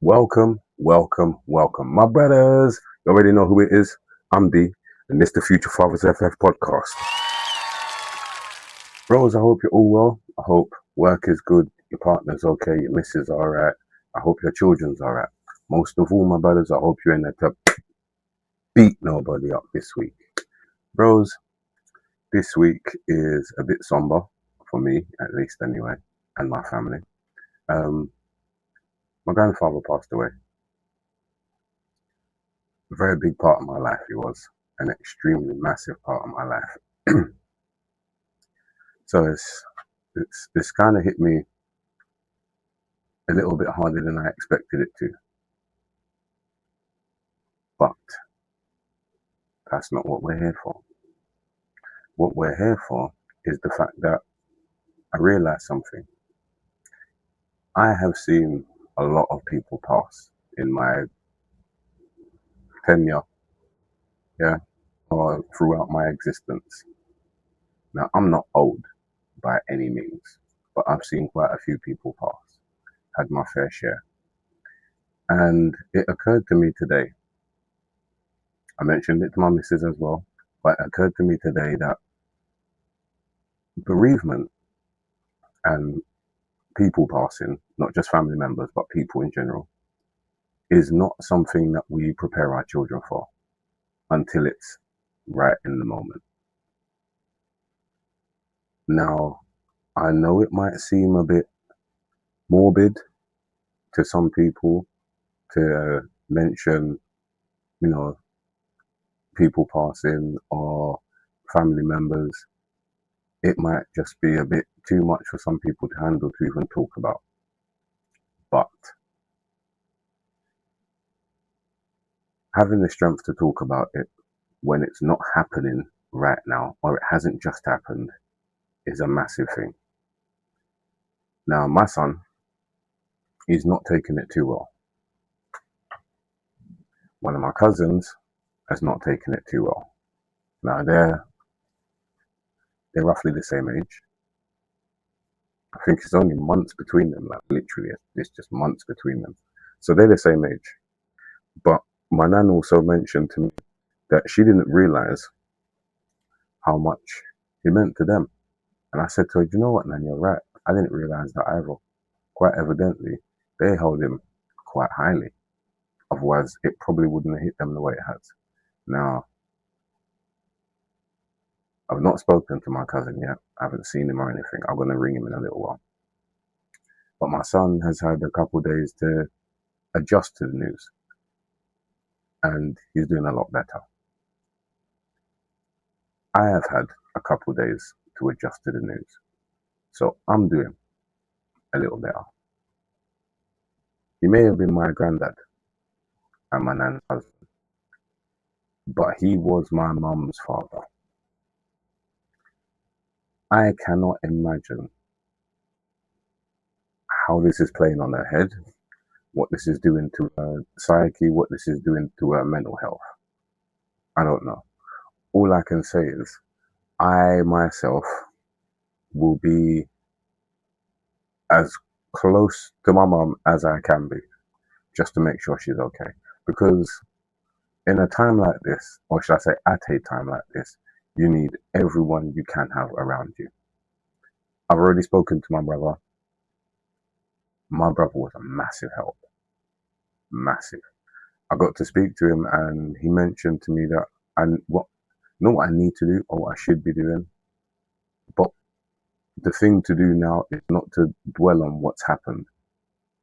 Welcome, welcome, welcome. My brothers, you already know who it is. I'm D, and this the Future Fathers FF Podcast. Bros, I hope you're all well. I hope work is good, your partner's okay, your missus are alright. I hope your children's alright. Most of all, my brothers, I hope you're in there to beat nobody up this week. Bros, this week is a bit somber for me, at least anyway, and my family. My grandfather passed away. A very big part of my life he was, an extremely massive part of my life. So it's kind of hit me a little bit harder than I expected it to, but that's not what we're here for. What we're here for is the fact that I realized something. I have seen a lot of people pass in my tenure, yeah, or throughout my existence. Now, I'm not old by any means, but I've seen quite a few people pass, had my fair share. And it occurred to me today, I mentioned it to my missus as well, but it occurred to me today that bereavement and people passing, not just family members, but people in general, is not something that we prepare our children for until it's right in the moment. Now, I know it might seem a bit morbid to some people to mention, people passing or family members. It might just be a bit too much for some people to handle to even talk about. But having the strength to talk about it when it's not happening right now or it hasn't just happened is a massive thing. Now, my son, he's not taking it too well. One of my cousins has not taken it too well. Now, they're roughly the same age. I think it's only months between them, like literally, it's just months between them. So they're the same age. But my nan also mentioned to me that she didn't realize how much he meant to them. And I said to her, you know what, Nan, you're right. I didn't realize that either. Quite evidently, they held him quite highly. Otherwise, it probably wouldn't have hit them the way it has. Now, I've not spoken to my cousin yet. I haven't seen him or anything. I'm going to ring him in a little while. But my son has had a couple of days to adjust to the news. And he's doing a lot better. I have had a couple of days to adjust to the news. So I'm doing a little better. He may have been my granddad and my nan's husband, but he was my mum's father. I cannot imagine how this is playing on her head, what this is doing to her psyche, what this is doing to her mental health. I don't know. All I can say is I myself will be as close to my mum as I can be, just to make sure she's okay. Because in a time like this, or should I say at a time like this, you need everyone you can have around you. I've already spoken to my brother. My brother was a massive help. Massive. I got to speak to him and he mentioned to me that what I need to do or what I should be doing. But the thing to do now is not to dwell on what's happened,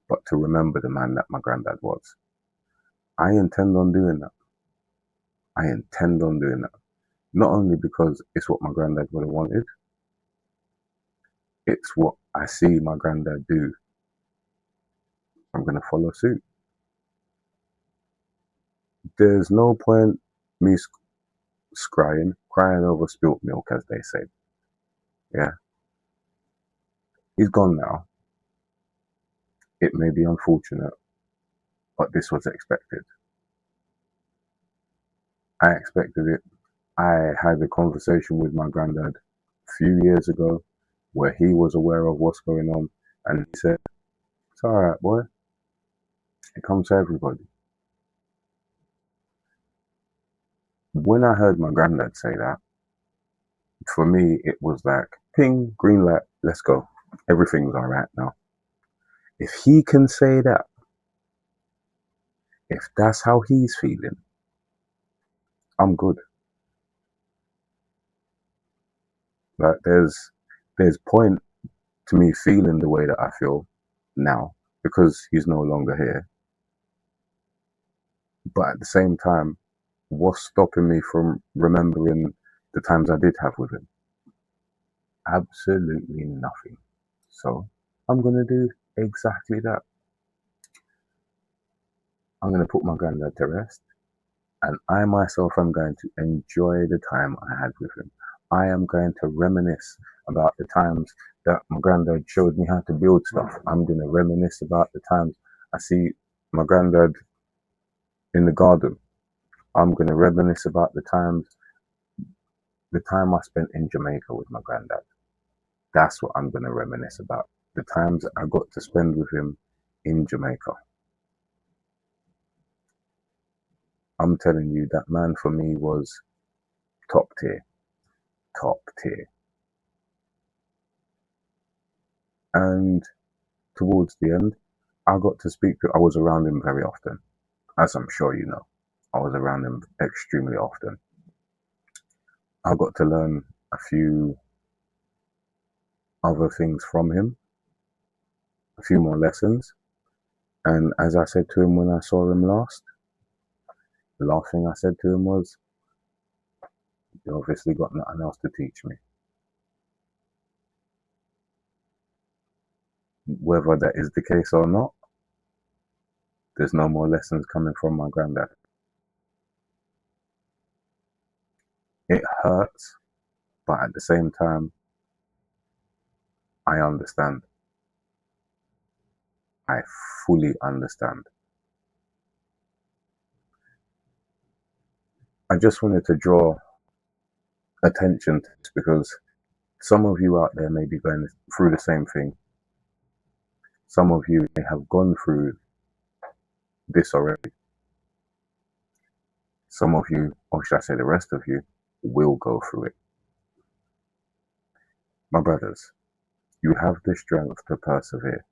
but to remember the man that my granddad was. I intend on doing that. I intend on doing that. Not only because it's what my granddad would have wanted, it's what I see my granddad do. I'm going to follow suit. There's no point me crying over spilt milk, as they say. Yeah. He's gone now. It may be unfortunate, but this was expected. I expected it. I had a conversation with my granddad a few years ago where he was aware of what's going on and he said, it's all right, boy. It comes to everybody. When I heard my granddad say that, for me, it was like, ping, green light, let's go. Everything's all right now. If he can say that, if that's how he's feeling, I'm good. Like there's point to me feeling the way that I feel now because he's no longer here. But at the same time, what's stopping me from remembering the times I did have with him? Absolutely nothing. So I'm gonna do exactly that. I'm gonna put my granddad to rest, and I myself am going to enjoy the time I had with him. I am going to reminisce about the times that my granddad showed me how to build stuff. I'm going to reminisce about the times I see my granddad in the garden. I'm going to reminisce about the time I spent in Jamaica with my granddad. That's what I'm going to reminisce about. The times that I got to spend with him in Jamaica. I'm telling you, that man for me was top tier. Top tier. And towards the end, I got to speak to, I was around him very often, as I'm sure you know. I was around him extremely often. I got to learn a few other things from him, a few more lessons. And as I said to him when I saw him last, the last thing I said to him was, you obviously got nothing else to teach me. Whether that is the case or not, there's no more lessons coming from my granddad. It hurts, but at the same time, I understand. I fully understand. I just wanted to draw attention to this because some of you out there may be going through the same thing. Some of you may have gone through this already. Some of you, or should I say the rest of you, will go through it. My brothers, you have the strength to persevere.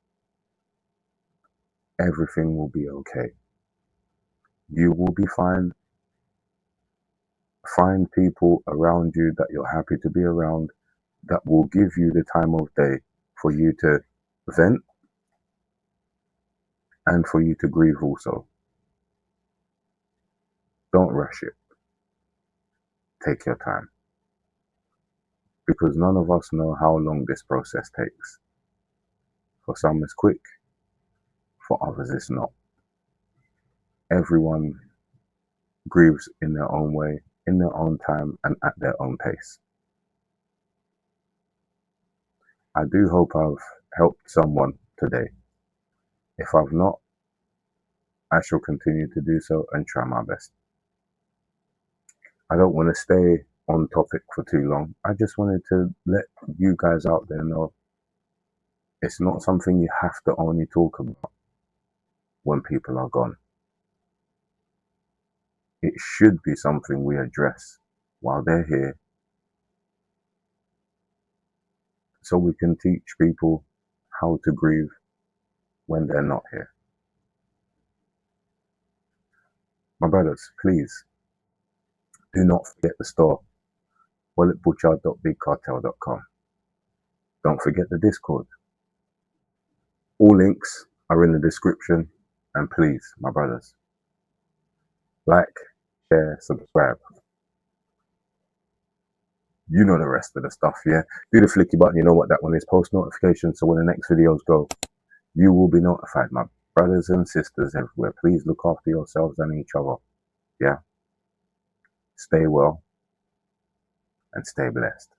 Everything will be okay. You will be fine. Find people around you that you're happy to be around that will give you the time of day for you to vent and for you to grieve also. Don't rush it. Take your time. Because none of us know how long this process takes. For some it's quick, for others it's not. Everyone grieves in their own way, in their own time, and at their own pace. I do hope I've helped someone today. If I've not, I shall continue to do so and try my best. I don't want to stay on topic for too long. I just wanted to let you guys out there know it's not something you have to only talk about when people are gone. It should be something we address while they're here so we can teach people how to grieve when they're not here. My brothers, please do not forget the store, walletbutcher.bigcartel.com. Don't forget the Discord. All links are in the description. And please, my brothers, like, share, subscribe. You know the rest of the stuff, yeah? Do the flicky button, you know what that one is. Post notifications so when the next videos go, you will be notified. My brothers and sisters everywhere, please look after yourselves and each other, yeah? Stay well and stay blessed.